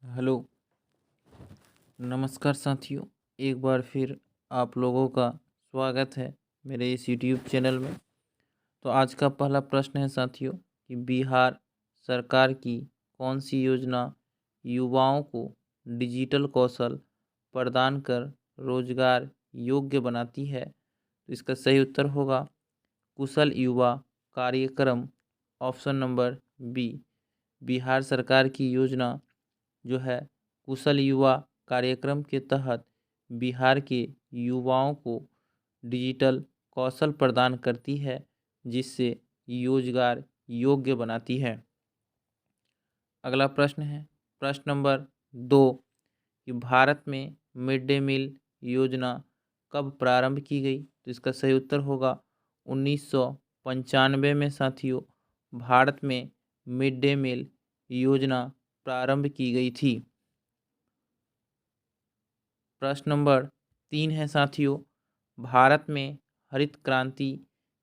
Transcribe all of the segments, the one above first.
Hello, नमस्कार साथियों। एक बार फिर आप लोगों का स्वागत है मेरे इस यूट्यूब चैनल में। तो आज का पहला प्रश्न है साथियों कि बिहार सरकार की कौन सी योजना युवाओं को डिजिटल कौशल प्रदान कर रोजगार योग्य बनाती है। तो इसका सही उत्तर होगा कुशल युवा कार्यक्रम, ऑप्शन नंबर बी। बिहार सरकार की योजना जो है कुशल युवा कार्यक्रम के तहत बिहार के युवाओं को डिजिटल कौशल प्रदान करती है, जिससे रोजगार योग्य बनाती है। अगला प्रश्न है प्रश्न नंबर 2 कि भारत में मिड डे मील योजना कब प्रारंभ की गई। तो इसका सही उत्तर होगा 1995 में साथियों भारत में मिड डे मील योजना प्रारंभ की गई थी। प्रश्न नंबर 3 है साथियों भारत में हरित क्रांति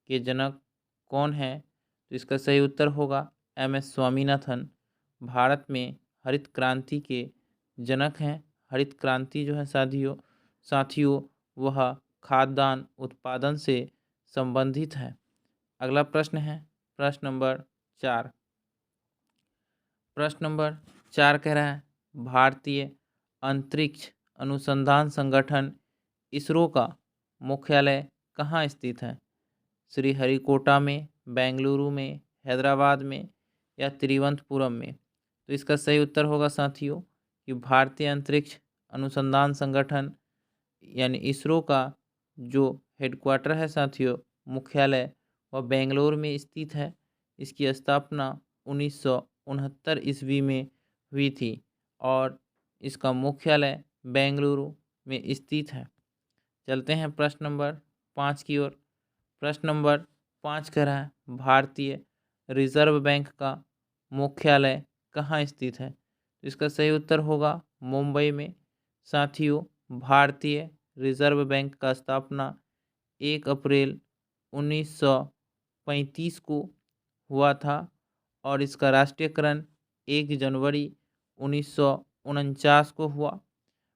के जनक कौन है। तो इसका सही उत्तर होगा एम.एस. स्वामीनाथन। भारत में हरित क्रांति के जनक हैं। हरित क्रांति जो है साथियों साथियों वह खाद्यान्न उत्पादन से संबंधित है। अगला प्रश्न है प्रश्न नंबर 4। प्रश्न नंबर 4 कह रहा है भारतीय अंतरिक्ष अनुसंधान संगठन इसरो का मुख्यालय कहाँ स्थित है। श्रीहरिकोटा में, बेंगलुरु में, हैदराबाद में या तिरुवनंतपुरम में। तो इसका सही उत्तर होगा साथियों कि भारतीय अंतरिक्ष अनुसंधान संगठन यानी इसरो का जो हेडक्वार्टर है साथियों मुख्यालय वह बेंगलुरु में स्थित है। इसकी स्थापना 1969 ईस्वी में हुई थी और इसका मुख्यालय बेंगलुरु में स्थित है। चलते हैं प्रश्न नंबर 5 की ओर। प्रश्न नंबर 5 कह रहा है भारतीय रिजर्व बैंक का मुख्यालय कहाँ स्थित है। तो इसका सही उत्तर होगा मुंबई में। साथियों भारतीय रिजर्व बैंक का स्थापना 1 अप्रैल 1935 को हुआ था और इसका राष्ट्रीयकरण 1 जनवरी 1949 को हुआ।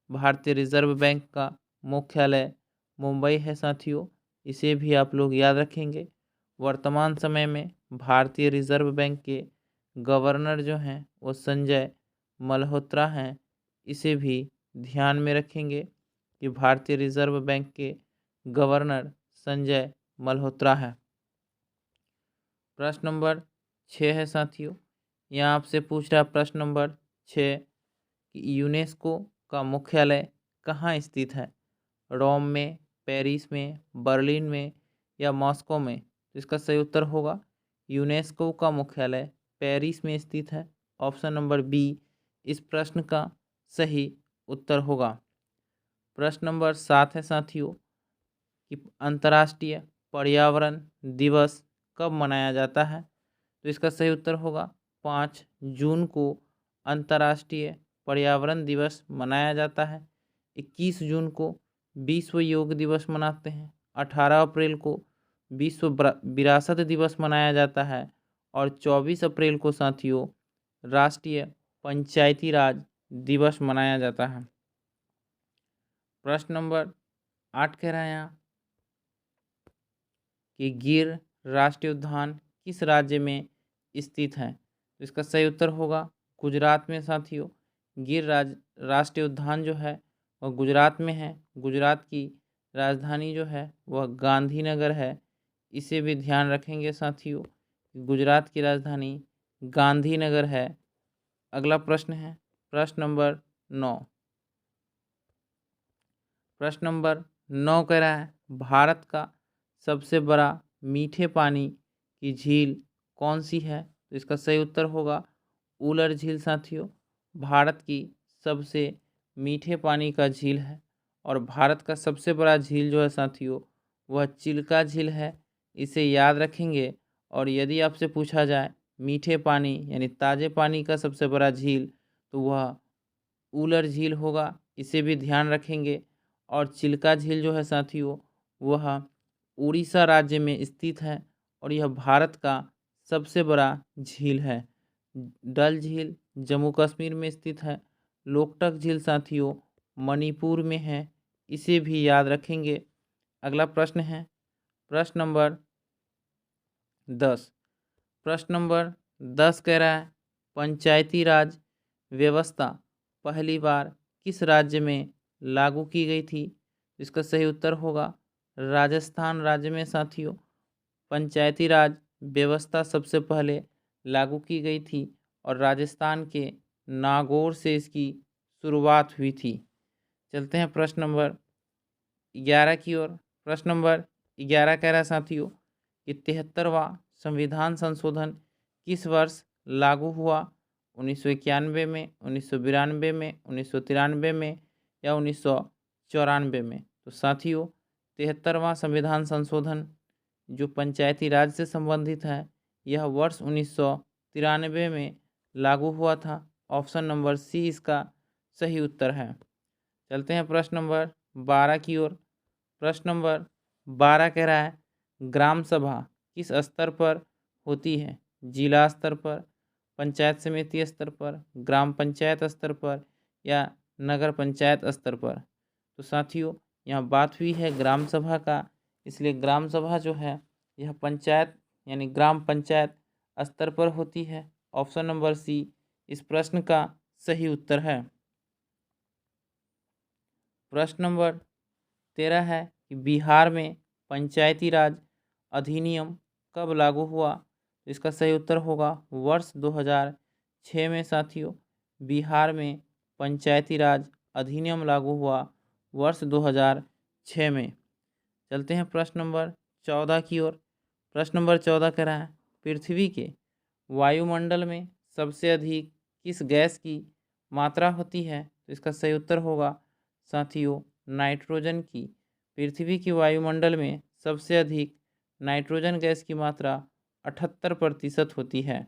भारतीय रिजर्व बैंक का मुख्यालय मुंबई है साथियों, इसे भी आप लोग याद रखेंगे। वर्तमान समय में भारतीय रिजर्व बैंक के गवर्नर जो हैं वो संजय मल्होत्रा हैं। इसे भी ध्यान में रखेंगे कि भारतीय रिजर्व बैंक के गवर्नर संजय मल्होत्रा है। प्रश्न नंबर 6 है साथियों यहाँ आपसे पूछ रहा है प्रश्न नंबर 6 कि यूनेस्को का मुख्यालय कहाँ स्थित है। रोम में, पेरिस में, बर्लिन में या मॉस्को में। तो इसका सही उत्तर होगा यूनेस्को का मुख्यालय पेरिस में स्थित है। ऑप्शन नंबर बी इस प्रश्न का सही उत्तर होगा। प्रश्न नंबर 7 है साथियों कि अंतर्राष्ट्रीय पर्यावरण दिवस कब मनाया जाता है। तो इसका सही उत्तर होगा 5 जून को अंतर्राष्ट्रीय पर्यावरण दिवस मनाया जाता है। 21 जून को विश्व योग दिवस मनाते हैं। 18 अप्रैल को विश्व विरासत दिवस मनाया जाता है और 24 अप्रैल को साथियों राष्ट्रीय पंचायती राज दिवस मनाया जाता है। प्रश्न नंबर 8 कह रहा है यहाँ कि गिर राष्ट्रीय उद्यान किस राज्य में स्थित है। तो इसका सही उत्तर होगा गुजरात में साथियों। गिर राष्ट्रीय उद्यान जो है वह गुजरात में है। गुजरात की राजधानी जो है वह गांधीनगर है। इसे भी ध्यान रखेंगे साथियों, गुजरात की राजधानी गांधीनगर है। अगला प्रश्न है प्रश्न नंबर 9। प्रश्न नंबर 9 कह रहा है भारत का सबसे बड़ा मीठे पानी की झील कौन सी है। तो इसका सही उत्तर होगा उलर झील साथियों। भारत की सबसे मीठे पानी का झील है और भारत का सबसे बड़ा झील जो है साथियों वह चिल्का झील है। इसे याद रखेंगे और यदि आपसे पूछा जाए मीठे पानी यानी ताज़े पानी का सबसे बड़ा झील तो वह उलर झील होगा। इसे भी ध्यान रखेंगे। और चिल्का झील जो है साथियों वह उड़ीसा राज्य में स्थित है और यह भारत का सबसे बड़ा झील है। डल झील जम्मू कश्मीर में स्थित है। लोकटक झील साथियों मणिपुर में है, इसे भी याद रखेंगे। अगला प्रश्न है प्रश्न नंबर 10। प्रश्न नंबर 10 कह रहा है पंचायती राज व्यवस्था पहली बार किस राज्य में लागू की गई थी? इसका सही उत्तर होगा राजस्थान राज्य में साथियों पंचायती राज व्यवस्था सबसे पहले लागू की गई थी और राजस्थान के नागौर से इसकी शुरुआत हुई थी। चलते हैं प्रश्न नंबर 11 की ओर। प्रश्न नंबर 11 कह रहा है साथियों कि 73वां संविधान संशोधन किस वर्ष लागू हुआ? 1991 में, 1992 में, 1993 में या 1994 में? तो साथियों 73वां संविधान संशोधन जो पंचायती राज से संबंधित है यह वर्ष 1993 में लागू हुआ था। ऑप्शन नंबर सी इसका सही उत्तर है। चलते हैं प्रश्न नंबर 12 की ओर। प्रश्न नंबर 12 कह रहा है ग्राम सभा किस स्तर पर होती है? जिला स्तर पर, पंचायत समिति स्तर पर, ग्राम पंचायत स्तर पर या नगर पंचायत स्तर पर? तो साथियों यहाँ बात हुई है ग्राम सभा का, इसलिए ग्राम सभा जो है यह पंचायत यानी ग्राम पंचायत स्तर पर होती है। ऑप्शन नंबर सी इस प्रश्न का सही उत्तर है। प्रश्न नंबर 13 है कि बिहार में पंचायती राज अधिनियम कब लागू हुआ? इसका सही उत्तर होगा वर्ष 2006 में साथियों बिहार में पंचायती राज अधिनियम लागू हुआ वर्ष 2006 में। चलते हैं प्रश्न नंबर 14 की ओर। प्रश्न नंबर 14 कह रहा है पृथ्वी के वायुमंडल में सबसे अधिक किस गैस की मात्रा होती है? तो इसका सही उत्तर होगा साथियों नाइट्रोजन की। पृथ्वी के वायुमंडल में सबसे अधिक नाइट्रोजन गैस की मात्रा 78% होती है।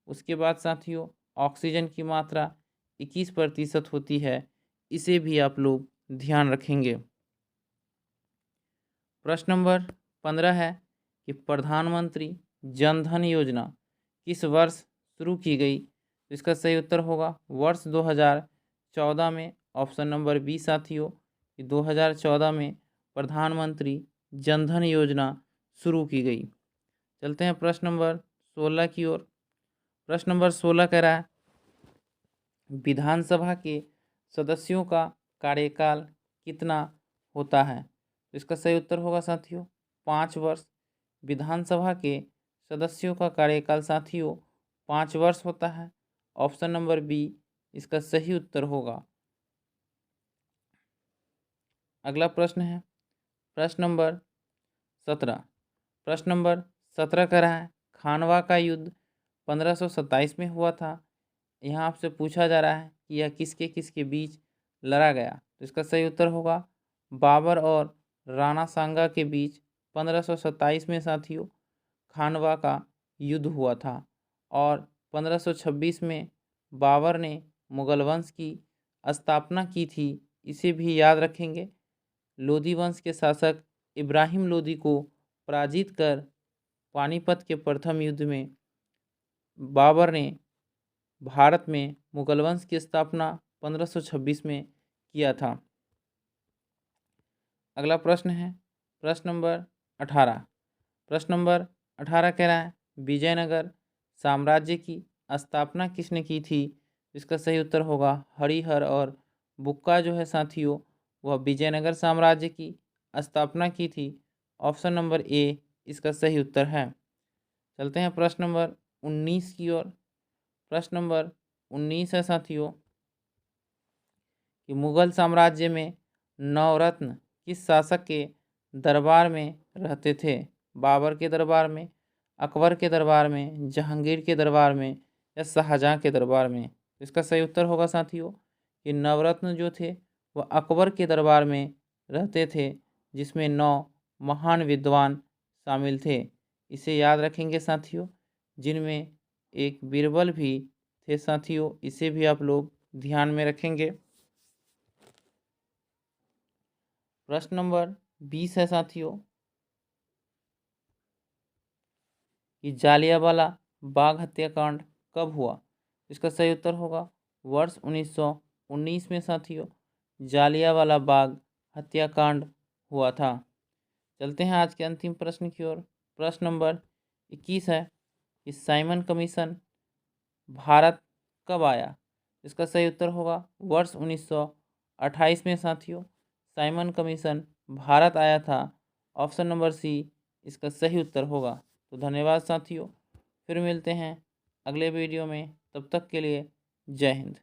उसके बाद साथियों ऑक्सीजन की मात्रा 21% होती है, इसे भी आप लोग ध्यान रखेंगे। प्रश्न नंबर 15 है कि प्रधानमंत्री जन धन योजना किस वर्ष शुरू की गई? तो इसका सही उत्तर होगा वर्ष 2014 में। ऑप्शन नंबर बी साथियों कि 2014 में प्रधानमंत्री जन धन योजना शुरू की गई। चलते हैं प्रश्न नंबर 16 की ओर। प्रश्न नंबर 16 कह रहा है विधानसभा के सदस्यों का कार्यकाल कितना होता है? तो इसका सही उत्तर होगा साथियों 5 वर्ष। विधानसभा के सदस्यों का कार्यकाल साथियों 5 वर्ष होता है। ऑप्शन नंबर बी इसका सही उत्तर होगा। अगला प्रश्न है प्रश्न नंबर 17। प्रश्न नंबर 17 कह रहा है खानवा का युद्ध 1527 में हुआ था। यहाँ आपसे पूछा जा रहा है कि यह किसके किसके बीच लड़ा गया? तो इसका सही उत्तर होगा बाबर और राणा सांगा के बीच 1527 में साथियों खानवा का युद्ध हुआ था। और 1526 में बाबर ने मुगल वंश की स्थापना की थी, इसे भी याद रखेंगे। लोधी वंश के शासक इब्राहिम लोधी को पराजित कर पानीपत के प्रथम युद्ध में बाबर ने भारत में मुगल वंश की स्थापना 1526 में किया था। अगला प्रश्न है प्रश्न नंबर 18। प्रश्न नंबर 18 कह रहा है विजयनगर साम्राज्य की स्थापना किसने की थी? इसका सही उत्तर होगा हरिहर और बुक्का जो है साथियों वह विजयनगर साम्राज्य की स्थापना की थी। ऑप्शन नंबर ए इसका सही उत्तर है। चलते हैं प्रश्न नंबर 19 की ओर। प्रश्न नंबर 19 है साथियों कि मुगल साम्राज्य में नवरत्न किस शासक के दरबार में रहते थे? बाबर के दरबार में, अकबर के दरबार में, जहांगीर के दरबार में या शाहजहाँ के दरबार में? इसका सही उत्तर होगा साथियों कि नवरत्न जो थे वह अकबर के दरबार में रहते थे, जिसमें 9 महान विद्वान शामिल थे। इसे याद रखेंगे साथियों, जिनमें एक बीरबल भी थे साथियों, इसे भी आप लोग ध्यान में रखेंगे। प्रश्न नंबर 20 है साथियों कि जालियांवाला बाग हत्याकांड कब हुआ? इसका सही उत्तर होगा वर्ष 19 में साथियों जालियांवाला बाग हत्याकांड हुआ था। चलते हैं आज के अंतिम प्रश्न की ओर। प्रश्न नंबर 21 है कि साइमन कमीशन भारत कब आया? इसका सही उत्तर होगा वर्ष 1928 में साथियों साइमन कमीशन भारत आया था। ऑप्शन नंबर सी इसका सही उत्तर होगा। तो धन्यवाद साथियों, फिर मिलते हैं अगले वीडियो में, तब तक के लिए जय हिंद।